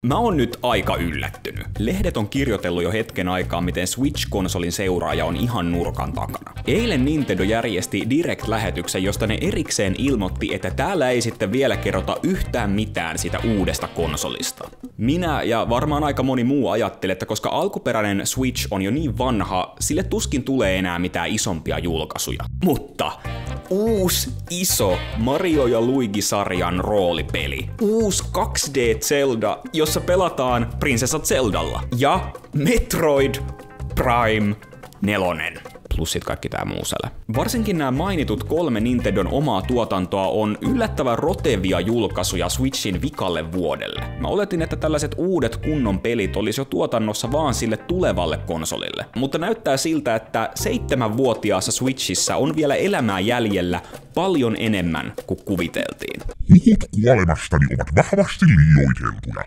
Mä oon nyt aika yllättynyt. Lehdet on kirjoitellut jo hetken aikaa, miten Switch-konsolin seuraaja on ihan nurkan takana. Eilen Nintendo järjesti Direct-lähetyksen, josta ne erikseen ilmoitti, että täällä ei sitten vielä kerrota yhtään mitään sitä uudesta konsolista. Minä ja varmaan aika moni muu ajattelee, että koska alkuperäinen Switch on jo niin vanha, sille tuskin tulee enää mitään isompia julkaisuja. Mutta uusi iso Mario ja Luigi-sarjan roolipeli. Uusi 2D Zelda, jossa pelataan prinsessa Zeldalla. Ja Metroid Prime 4. Plus sit kaikki tää muu sälä. Varsinkin nämä mainitut 3 Nintendon omaa tuotantoa on yllättävän rotevia julkaisuja Switchin vikalle vuodelle. Mä oletin, että tällaiset uudet kunnon pelit olisi jo tuotannossa vaan sille tulevalle konsolille. Mutta näyttää siltä, että 7-vuotiaassa Switchissä on vielä elämää jäljellä paljon enemmän kuin kuviteltiin. Huhut kuolemastani ovat vahvasti liioiteltuja.